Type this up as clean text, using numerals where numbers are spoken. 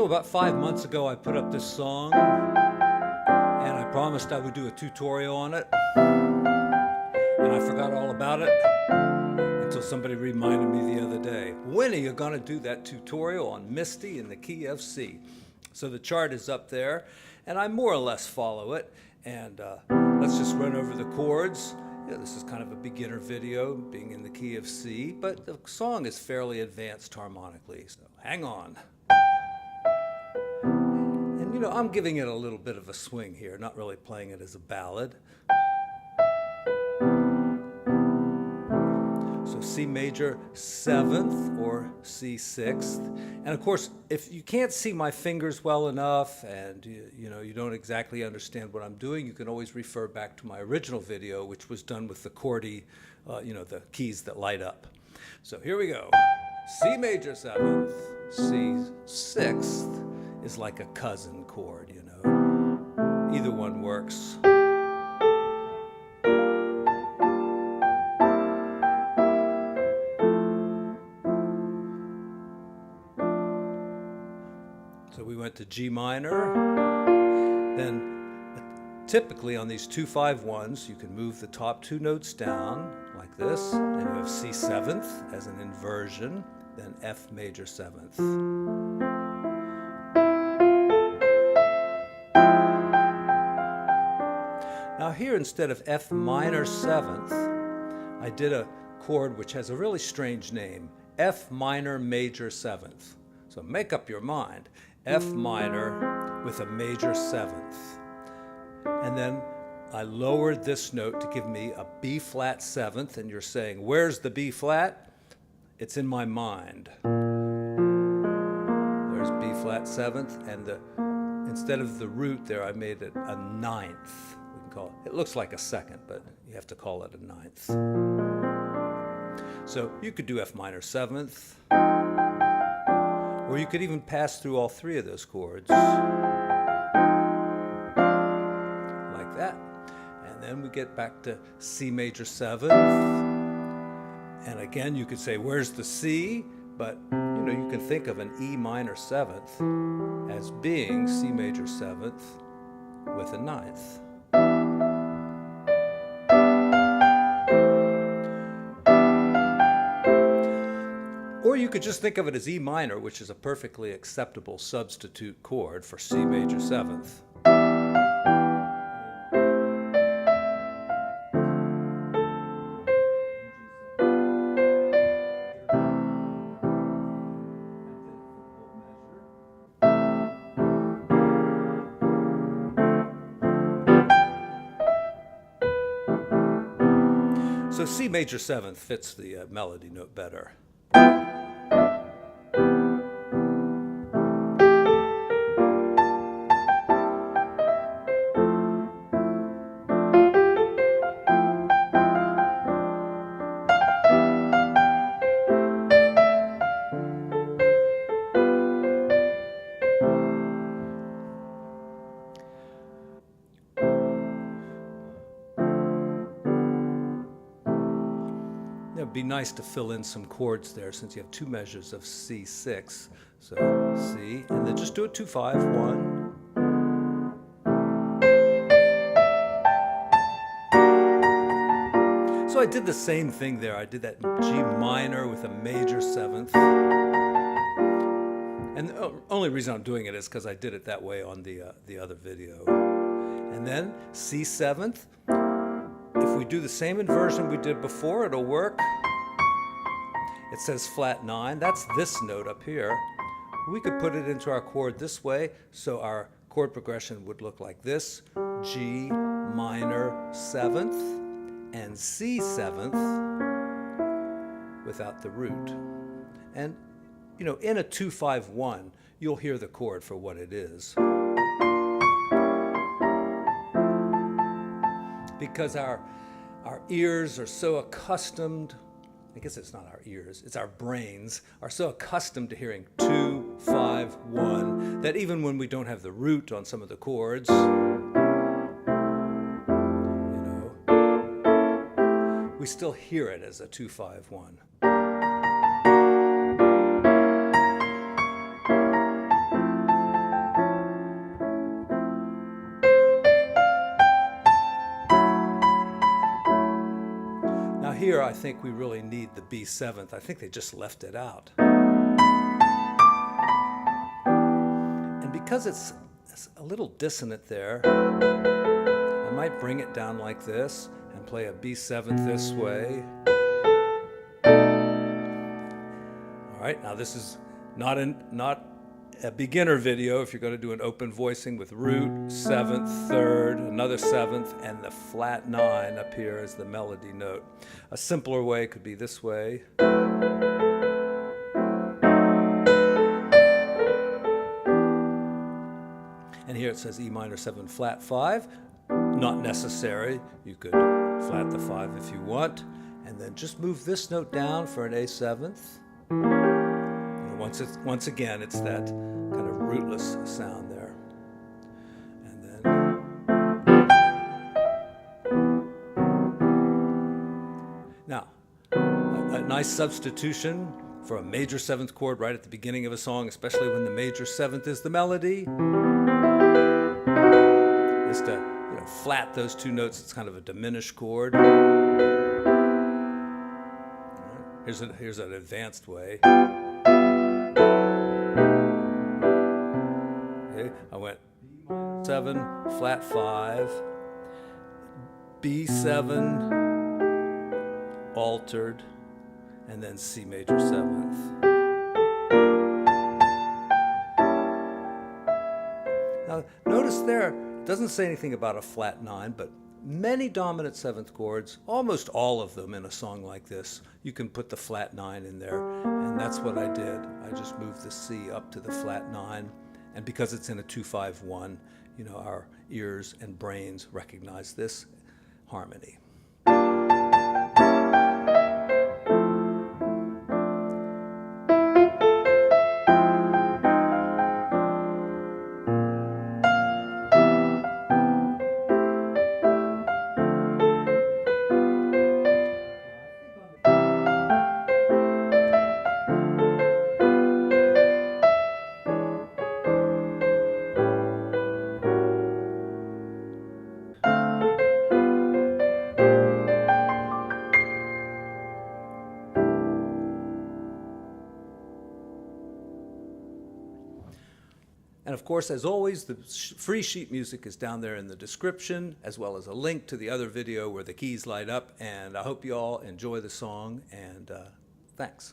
So about 5 months ago, I put up this song, and I promised I would do a tutorial on it, and I forgot all about it until somebody reminded me the other day. When are you going to do that tutorial on Misty in the key of C? So the chart is up there, and I more or less follow it, and let's just run over the chords. Yeah, this is kind of a beginner video, being in the key of C, but the song is fairly advanced harmonically, so hang on. And you know, I'm giving it a little bit of a swing here, not really playing it as a ballad. So C major 7th or C 6th. And of course, if you can't see my fingers well enough and you don't exactly understand what I'm doing, you can always refer back to my original video, which was done with the chordy, the keys that light up. So here we go. C major 7th, C 6th is like a cousin chord, Either one works. So we went to G minor. Then typically on these 2-5-1s, you can move the top 2 notes down like this, and you have C 7th as an inversion, then F major 7th. Now here, instead of F minor 7th, I did a chord which has a really strange name, F minor major 7th. So make up your mind, F minor with a major 7th. And then I lowered this note to give me a B flat 7th, and you're saying, where's the B flat? It's in my mind. There's B flat 7th, and instead of the root there, I made it a 9th. It looks like a 2nd, but you have to call it a 9th. So you could do F minor 7th, or you could even pass through all 3 of those chords, like that. And then we get back to C major 7th. And again, you could say, where's the C? But you can think of an E minor 7th as being C major 7th with a 9th. Or you could just think of it as E minor, which is a perfectly acceptable substitute chord for C major 7th. So C major 7th fits the melody note better. It'd be nice to fill in some chords there since you have 2 measures of C6. So C, and then just do it 2-5-1. So I did the same thing there. I did that G minor with a major 7th. And the only reason I'm doing it is because I did it that way on the other video. And then C 7th. If we do the same inversion we did before, it'll work. It says flat 9. That's this note up here. We could put it into our chord this way, so our chord progression would look like this: G minor 7th and C 7th without the root. And in a 2-5-1, you'll hear the chord for what it is. Because our ears are so accustomed, I guess it's not our ears, it's our brains, are so accustomed to hearing 2-5-1 that even when we don't have the root on some of the chords, we still hear it as a 2-5-1. here I think we really need the B7th. I think they just left it out. And because it's a little dissonant there, I might bring it down like this and play a B7th this way. All right, now this is not a beginner video if you're going to do an open voicing with root, 7th, 3rd, another 7th, and the flat 9 up here as the melody note. A simpler way could be this way. And here it says E minor 7 flat 5. Not necessary. You could flat the 5 if you want. And then just move this note down for an A7th. And once again, it's that kind of rootless sound there. And then now, a nice substitution for a major 7th chord right at the beginning of a song, especially when the major 7th is the melody, is to flat those two notes. It's kind of a diminished chord. Here's an advanced way. Okay, I went 7, flat 5, B7, altered, and then C major 7th. Now, notice there, it doesn't say anything about a flat 9, but many dominant 7th chords, almost all of them in a song like this, you can put the flat 9 in there, and that's what I did. I just moved the C up to the flat 9, and because it's in a 2-5-1, our ears and brains recognize this harmony. And of course, as always, the free sheet music is down there in the description, as well as a link to the other video where the keys light up. And I hope you all enjoy the song, and thanks.